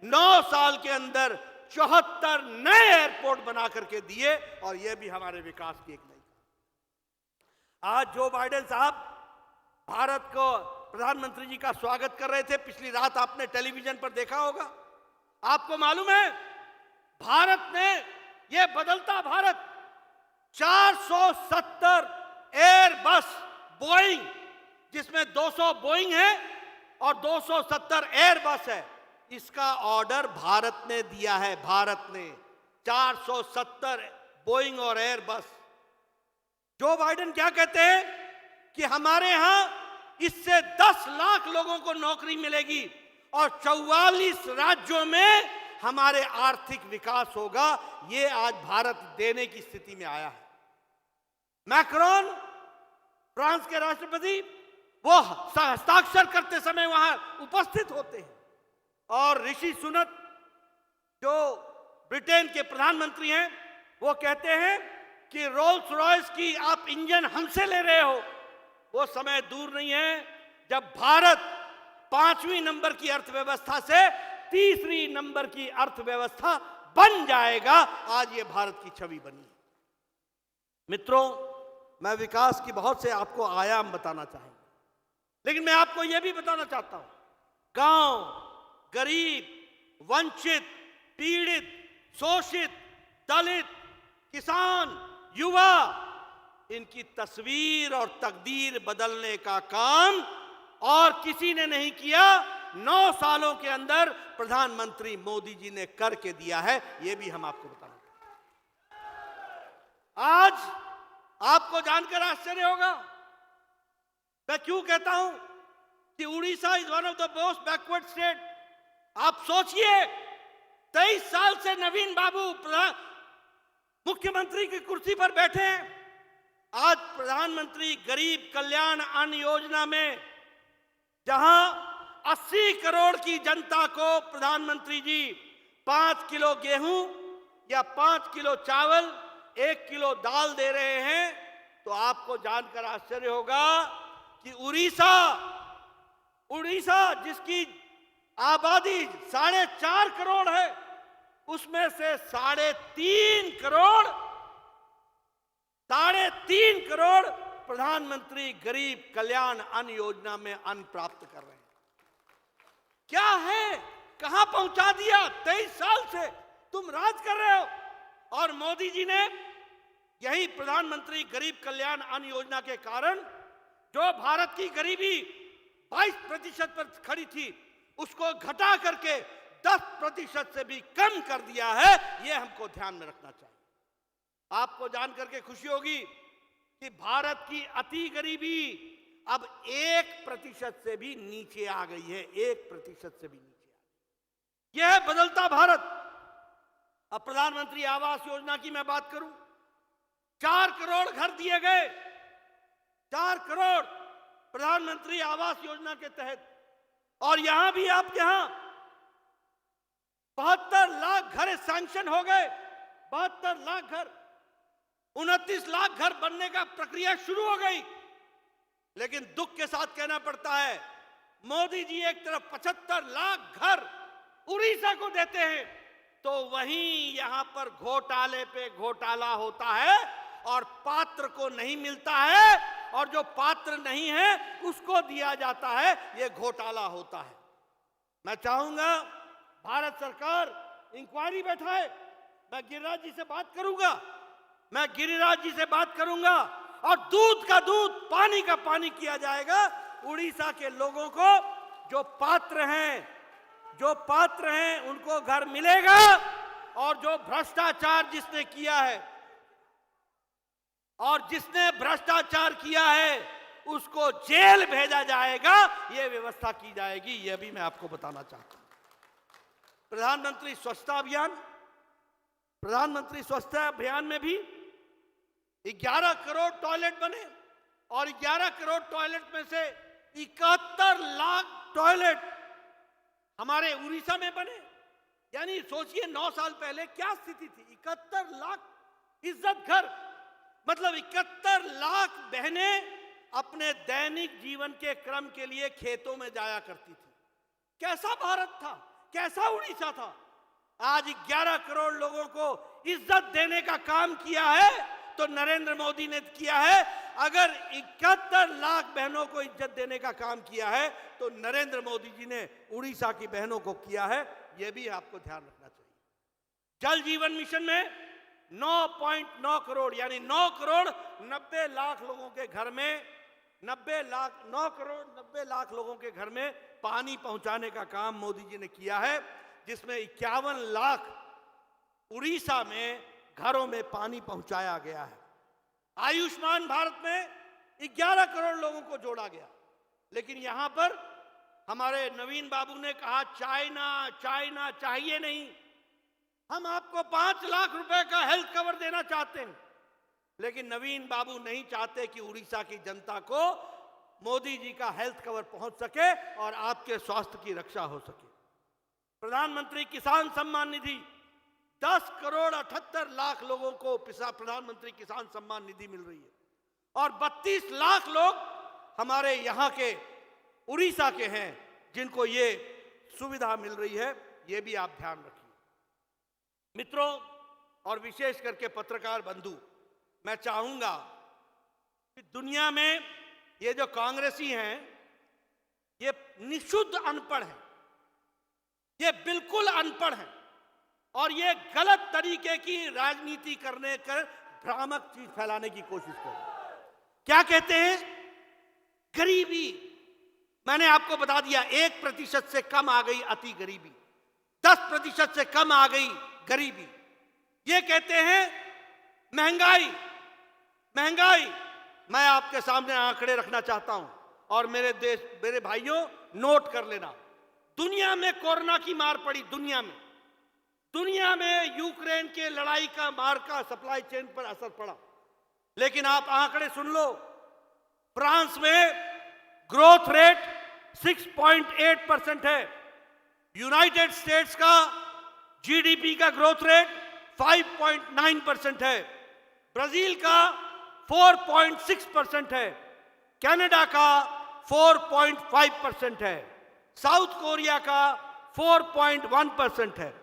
9 साल के अंदर 74 नए एयरपोर्ट बना करके दिए, और यह भी हमारे विकास की एक नई। आज जो बाइडेन साहब भारत को, प्रधानमंत्री जी का स्वागत कर रहे थे, पिछली रात आपने टेलीविजन पर देखा होगा। आपको मालूम है, भारत ने, यह बदलता भारत, 470 एयरबस बोइंग, जिसमें 200 बोइंग है और 270 एयरबस है, इसका ऑर्डर भारत ने दिया है। भारत ने 470 बोइंग और एयरबस। जो बाइडेन क्या कहते हैं कि हमारे यहां इससे 10 लाख लोगों को नौकरी मिलेगी और 44 राज्यों में हमारे आर्थिक विकास होगा। ये आज भारत देने की स्थिति में आया है। मैक्रोन, फ्रांस के राष्ट्रपति, वो हस्ताक्षर करते समय वहां उपस्थित होते हैं, और ऋषि सुनक, जो ब्रिटेन के प्रधानमंत्री हैं, वो कहते हैं कि रोल्स रॉयस की आप इंजन हमसे ले रहे हो। वो समय दूर नहीं है जब भारत 5वीं नंबर की अर्थव्यवस्था से 3री नंबर की अर्थव्यवस्था बन जाएगा। आज ये भारत की छवि बनी। मित्रों, मैं विकास की बहुत से आपको आयाम बताना चाहूंगा, लेकिन मैं आपको यह भी बताना चाहता हूं, गांव, गरीब, वंचित, पीड़ित, शोषित, दलित, किसान, युवा, इनकी तस्वीर और तकदीर बदलने का काम और किसी ने नहीं किया। 9 सालों के अंदर प्रधानमंत्री मोदी जी ने करके दिया है, यह भी हम आपको बताएंगे। आज आपको जानकर आश्चर्य होगा, मैं क्यों कहता हूं कि Orissa is one of the most backward state. आप सोचिए, 23 साल से नवीन बाबू मुख्यमंत्री की कुर्सी पर बैठे हैं। आज प्रधानमंत्री गरीब कल्याण अन्न योजना में जहां 80 करोड़ की जनता को प्रधानमंत्री जी 5 किलो गेहूं या 5 किलो चावल, 1 किलो दाल दे रहे हैं, तो आपको जानकर आश्चर्य होगा कि उड़ीसा जिसकी आबादी 4.5 करोड़ है, उसमें से 3.5 करोड़ प्रधानमंत्री गरीब कल्याण अन्न योजना में अन्न प्राप्त कर रहे हैं। क्या है, कहां पहुंचा दिया? 23 साल से तुम राज कर रहे हो, और मोदी जी ने यही प्रधानमंत्री गरीब कल्याण अन्न योजना के कारण जो भारत की गरीबी 22% पर खड़ी थी, उसको घटा करके 10% से भी कम कर दिया है। यह हमको ध्यान में रखना चाहिए। आपको जानकर के खुशी होगी कि भारत की अति गरीबी अब 1% से भी नीचे आ गई है। 1% से भी नीचे आ गई। यह है बदलता भारत। अब प्रधानमंत्री आवास योजना की मैं बात करूं, 4 करोड़ घर दिए गए, 4 करोड़ प्रधानमंत्री आवास योजना के तहत। और यहां भी आपके यहां 72 लाख घर सैंक्शन हो गए। 72 लाख घर, 29 लाख घर बनने का प्रक्रिया शुरू हो गई। लेकिन दुख के साथ कहना पड़ता है, मोदी जी एक तरफ 75 लाख घर उड़ीसा को देते हैं, तो वहीं यहां पर घोटाले पे घोटाला होता है और पात्र को नहीं मिलता है, और जो पात्र नहीं है उसको दिया जाता है। यह घोटाला होता है। मैं चाहूंगा भारत सरकार इंक्वायरी बैठाए। मैं गिरिराज जी से बात करूंगा, और दूध का दूध, पानी का पानी किया जाएगा। उड़ीसा के लोगों को जो पात्र हैं उनको घर मिलेगा, और जो भ्रष्टाचार जिसने किया है उसको जेल भेजा जाएगा। यह व्यवस्था की जाएगी। यह भी मैं आपको बताना चाहता हूं। प्रधानमंत्री स्वच्छता अभियान में भी 11 करोड़ टॉयलेट बने, और 11 करोड़ टॉयलेट में से 71 लाख टॉयलेट हमारे उड़ीसा में बने। यानी सोचिए 9 साल पहले क्या स्थिति थी। 71 लाख इज्जत घर, मतलब 71 लाख बहनें अपने दैनिक जीवन के क्रम के लिए खेतों में जाया करती थी। कैसा भारत था, कैसा उड़ीसा था। आज 11 करोड़ लोगों को इज्जत देने का काम किया है तो नरेंद्र मोदी ने किया है। अगर 71 लाख बहनों को इज्जत देने का काम किया है तो नरेंद्र मोदी जी ने उड़ीसा की बहनों को किया है। यह भी आपको ध्यान रखना चाहिए। जल जीवन मिशन में 9.9 करोड़ यानी 9 करोड़ 90 लाख लोगों के घर में 9 करोड़ 90 लाख लोगों के घर में पानी पहुंचाने का काम मोदी जी ने किया है, जिसमें 51 लाख उड़ीसा में घरों में पानी पहुंचाया गया है। आयुष्मान भारत में 11 करोड़ लोगों को जोड़ा गया। लेकिन यहां पर हमारे नवीन बाबू ने कहा चाइना चाहिए नहीं, हम आपको 5 लाख रुपए का हेल्थ कवर देना चाहते हैं। लेकिन नवीन बाबू नहीं चाहते कि उड़ीसा की जनता को मोदी जी का हेल्थ कवर पहुंच सके और आपके स्वास्थ्य की रक्षा हो सके। प्रधानमंत्री किसान सम्मान निधि 10 करोड़ 78 लाख लोगों को प्रधानमंत्री किसान सम्मान निधि मिल रही है, और 32 लाख लोग हमारे यहां के उड़ीसा के हैं जिनको ये सुविधा मिल रही है। ये भी आप ध्यान रखिए। मित्रों और विशेष करके पत्रकार बंधु, मैं चाहूंगा कि दुनिया में ये जो कांग्रेसी हैं ये निशुद्ध अनपढ़ हैं, ये बिल्कुल अनपढ़ हैं, और ये गलत तरीके की राजनीति करने कर भ्रामक चीज फैलाने की कोशिश कर रहे हैं। क्या कहते हैं? गरीबी, मैंने आपको बता दिया 1% से कम आ गई अति गरीबी, 10% से कम आ गई गरीबी। ये कहते हैं महंगाई। महंगाई, मैं आपके सामने आंकड़े रखना चाहता हूं और मेरे भाइयों नोट कर लेना। दुनिया में कोरोना की मार पड़ी, दुनिया में यूक्रेन के लड़ाई का मार का सप्लाई चेन पर असर पड़ा, लेकिन आप आंकड़े सुन लो। फ्रांस में ग्रोथ रेट 6.8% है, यूनाइटेड स्टेट्स का जीडीपी का ग्रोथ रेट 5.9% है, ब्राजील का 4.6% है, कनाडा का 4.5% है, साउथ कोरिया का 4.1% है,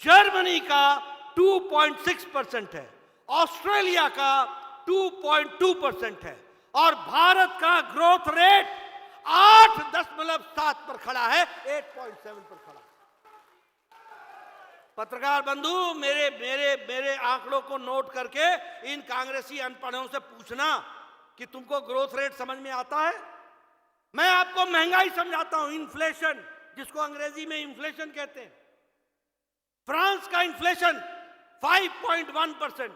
जर्मनी का 2.6% है, ऑस्ट्रेलिया का 2.2% है और भारत का ग्रोथ रेट 8.7 पर खड़ा है, 8.7 पर खड़ा है। पत्रकार बंधु, मेरे आंकड़ों को नोट करके इन कांग्रेसी अनपढ़ों से पूछना कि तुमको ग्रोथ रेट समझ में आता है। मैं आपको महंगाई समझाता हूं, इन्फ्लेशन, जिसको अंग्रेजी में इन्फ्लेशन कहते हैं। फ्रांस का इन्फ्लेशन 5.1%,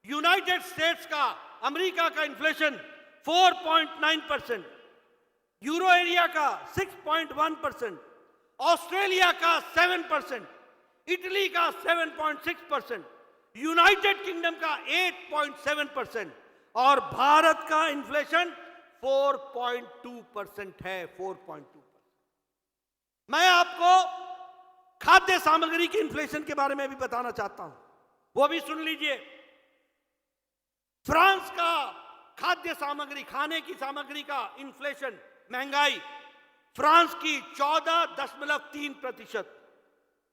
यूनाइटेड स्टेट्स का, अमेरिका का इन्फ्लेशन 4.9%, यूरो एरिया का 6.1%, ऑस्ट्रेलिया का 7%, इटली का 7.6%, यूनाइटेड किंगडम का 8.7% और भारत का इन्फ्लेशन 4.2% है, 4.2%। मैं आपको खाद्य सामग्री के इन्फ्लेशन के बारे में भी बताना चाहता हूं, वो भी सुन लीजिए। फ्रांस का खाद्य सामग्री, खाने की सामग्री का इन्फ्लेशन, महंगाई, फ्रांस की 14.3%,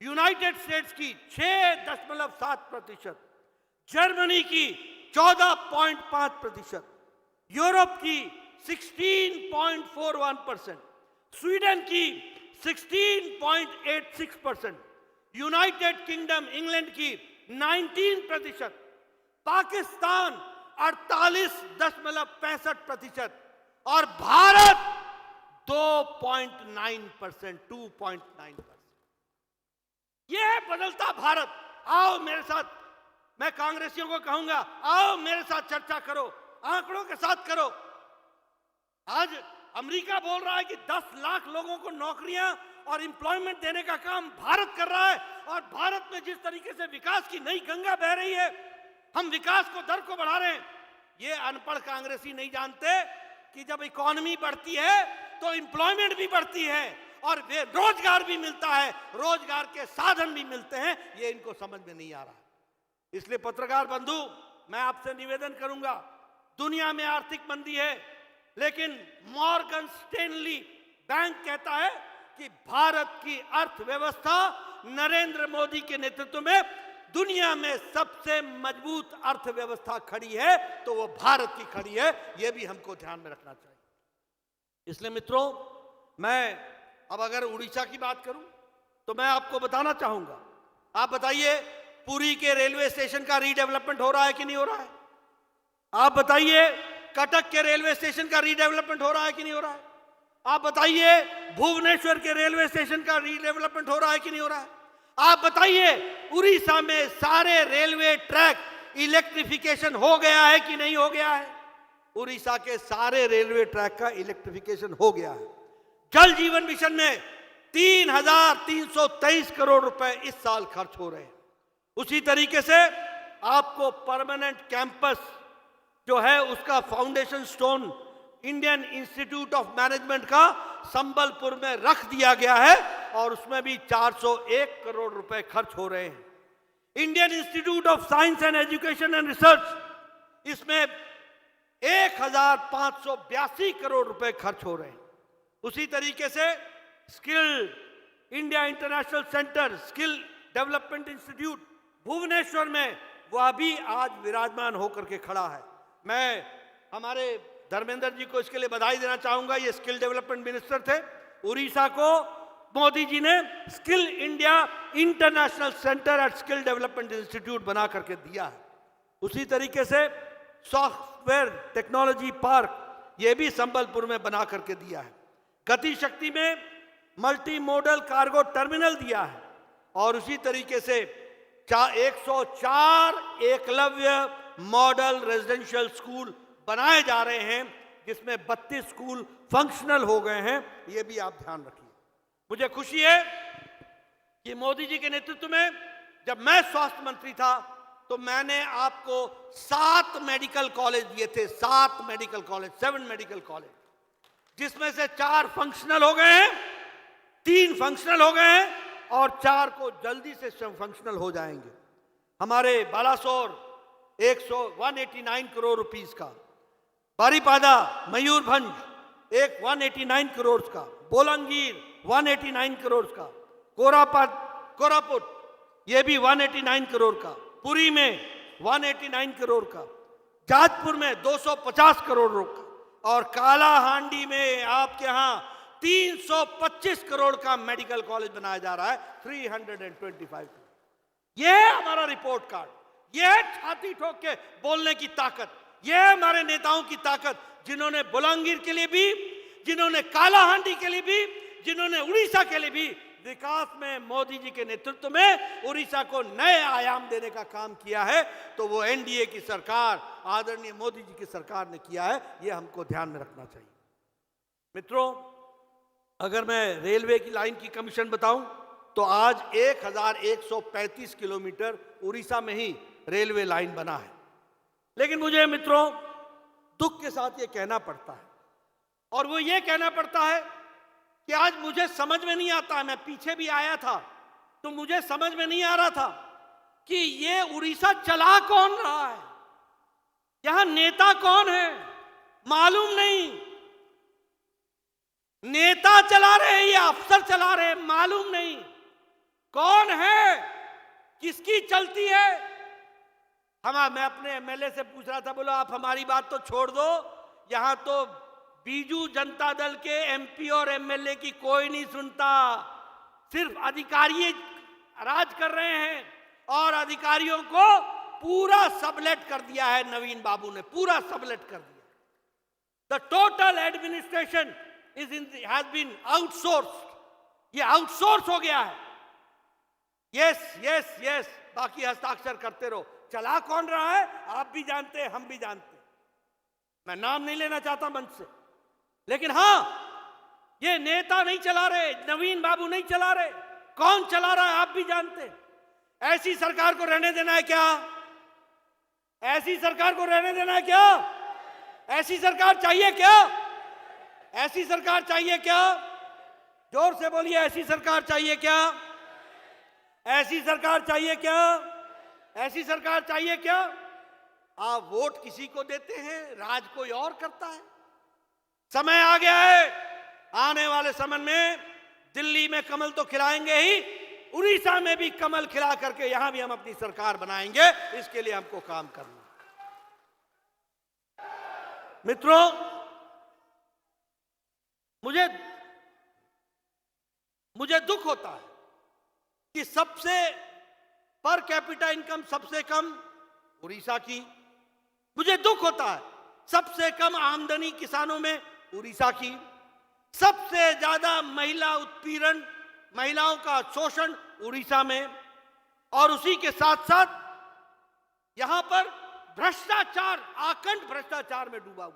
यूनाइटेड स्टेट्स की 6.7%, जर्मनी की 14.5%, यूरोप की 16.41%, स्वीडन की 16.86%, यूनाइटेड किंगडम इंग्लैंड की 19%, पाकिस्तान 48.65% और भारत 2.9%, 2.9%। यह है बदलता भारत। आओ मेरे साथ, मैं कांग्रेसियों को कहूंगा, आओ मेरे साथ चर्चा करो, आंकड़ों के साथ करो। आज अमेरिका बोल रहा है कि 10 लाख लोगों को नौकरियां और एम्प्लॉयमेंट देने का काम भारत कर रहा है और भारत में जिस तरीके से विकास की नई गंगा बह रही है, हम विकास को दर को बढ़ा रहे हैं। ये अनपढ़ कांग्रेसी नहीं जानते कि जब इकोनॉमी बढ़ती है तो एम्प्लॉयमेंट भी बढ़ती है और रोजगार भी मिलता है, रोजगार के साधन भी मिलते हैं। ये इनको समझ में नहीं आ रहा। इसलिए पत्रकार बंधु, मैं आपसे निवेदन करूंगा, दुनिया में आर्थिक मंदी है, लेकिन मॉर्गन स्टैनली बैंक कहता है कि भारत की अर्थव्यवस्था नरेंद्र मोदी के नेतृत्व में दुनिया में सबसे मजबूत अर्थव्यवस्था खड़ी है, तो वो भारत की खड़ी है। ये भी हमको ध्यान में रखना चाहिए। इसलिए मित्रों, मैं अब अगर उड़ीसा की बात करूं तो मैं आपको बताना चाहूंगा, आप बताइए पुरी के रेलवे स्टेशन का रीडेवलपमेंट हो रहा है कि नहीं हो रहा है? आप बताइए कटक के रेलवे स्टेशन का रीडेवलपमेंट हो रहा है कि नहीं हो रहा है? आप बताइए भुवनेश्वर के रेलवे स्टेशन का रीडेवलपमेंट हो रहा है कि नहीं हो रहा है? आप बताइए उड़ीसा में सारे रेलवे ट्रैक इलेक्ट्रिफिकेशन हो गया है कि नहीं हो गया है? उड़ीसा के सारे रेलवे ट्रैक का इलेक्ट्रिफिकेशन हो गया है। जल जीवन मिशन में 3,323 करोड़ रुपए इस साल खर्च हो रहे हैं। उसी तरीके से आपको परमानेंट कैंपस जो है उसका foundation stone Indian institute of management का संबलपुर में रख दिया गया है और उसमें भी 401 करोड़ रुपए खर्च हो रहे हैं। Indian institute of science and education and research, इसमें 1,582 करोड़ रुपए खर्च हो रहे हैं। उसी तरीके से Skill India International Centre, skill development institute Bhubaneswar में, वह भी आज विराजमान होकर के खड़ा है। मैं हमारे धर्मेंद्र जी को इसके लिए बधाई देना चाहूंगा। ये स्किल डेवलपमेंट मिनिस्टर थे। उड़ीसा को मोदी जी ने skill India International centre and skill development institute बना करके दिया है। उसी तरीके से सॉफ्टवेयर टेक्नोलॉजी पार्क, ये भी संबलपुर में बना करके दिया है। गति शक्ति में मल्टी मॉडल कार्गो टर्मिनल दिया है और उसी तरीके से 104 एकलव्य मॉडल रेजिडेंशियल स्कूल बनाए जा रहे हैं, जिसमें 32 स्कूल फंक्शनल हो गए हैं। ये भी आप ध्यान रखिए। मुझे खुशी है कि मोदी जी के नेतृत्व में जब मैं स्वास्थ्य मंत्री था तो मैंने आपको 7 मेडिकल कॉलेज दिए थे, 7 मेडिकल कॉलेज, 7 मेडिकल कॉलेज, जिसमें से 4 फंक्शनल हो गए हैं, 3 फंक्शनल हो गए हैं और 4 को जल्दी से फंक्शनल हो जाएंगे। हमारे बालासोर 189 करोड़ रुपीस का, बारीपादा मयूरभंज 189 करोड़ का, बोलंगीर 189 करोड़ का, कोरापुट ये भी 189 करोड़ का, पुरी में 189 करोड़ का, जाजपुर में 250 करोड़ का और कालाहांडी में आपके यहां 325 करोड़ का मेडिकल कॉलेज बनाया जा रहा है, 325। ये है हमारा रिपोर्ट कार्ड, ये है छाती ठोक के बोलने की ताकत, ये है हमारे नेताओं की ताकत, जिन्होंने बोलांगीर के लिए भी, जिन्होंने कालाहांडी के लिए भी, जिन्होंने उड़ीसा के लिए भी विकास में मोदी जी के नेतृत्व में उड़ीसा को नए आयाम देने का काम किया है। तो वो एनडीए की सरकार, आदरणीय मोदी जी की सरकार ने किया है, ये हमको ध्यान में रखना चाहिए। मित्रों, अगर मैं रेलवे की लाइन की कमीशन बताऊं तो आज 1135 किलोमीटर उड़ीसा में ही रेलवे लाइन बना है। लेकिन मुझे मित्रों दुख के साथ ये कहना पड़ता है, और वो ये कहना पड़ता है कि आज मुझे समझ में नहीं आता, मैं पीछे भी आया था तो मुझे समझ में नहीं आ रहा था कि ये उड़ीसा चला कौन रहा है, यहां नेता कौन है, मालूम नहीं। नेता चला रहे हैं या अफसर चला रहे हैं, मालूम नहीं कौन है, किसकी चलती है। मैं अपने एमएलए से पूछ रहा था, बोला आप हमारी बात तो छोड़ दो, यहां तो बीजू जनता दल के एमपी और एमएलए की कोई नहीं सुनता, सिर्फ अधिकारी राज कर रहे हैं और अधिकारियों को पूरा सबलेट कर दिया है नवीन बाबू ने, पूरा सबलेट कर दिया। The total administration has been outsourced, ये आउटसोर्स हो गया है। यस यस यस, बाकी हस्ताक्षर करते रहो। चला कौन रहा है आप भी जानते हैं, हम भी जानते हैं, मैं नाम नहीं लेना चाहता मंच से, लेकिन हां, ये नेता नहीं चला रहे, नवीन बाबू नहीं चला रहे, कौन चला रहा है आप भी जानते हैं। ऐसी सरकार को रहने देना है क्या? ऐसी सरकार को रहने देना है क्या? ऐसी सरकार चाहिए क्या? ऐसी सरकार चाहिए क्या? जोर से बोलिए, ऐसी सरकार चाहिए क्या? ऐसी सरकार चाहिए क्या? ऐसी सरकार चाहिए क्या? आप वोट किसी को देते हैं, राज कोई और करता है। समय आ गया है, आने वाले समय में दिल्ली में कमल तो खिलाएंगे ही, उड़ीसा में भी कमल खिला करके यहां भी हम अपनी सरकार बनाएंगे। इसके लिए हमको काम करना। मित्रों, मुझे दुख होता है कि सबसे पर कैपिटा इनकम सबसे कम उड़ीसा की, मुझे दुख होता है सबसे कम आमदनी किसानों में उड़ीसा की, सबसे ज्यादा महिला उत्पीड़न, महिलाओं का शोषण उड़ीसा में, और उसी के साथ साथ यहां पर भ्रष्टाचार, आकंठ भ्रष्टाचार में डूबा हुआ।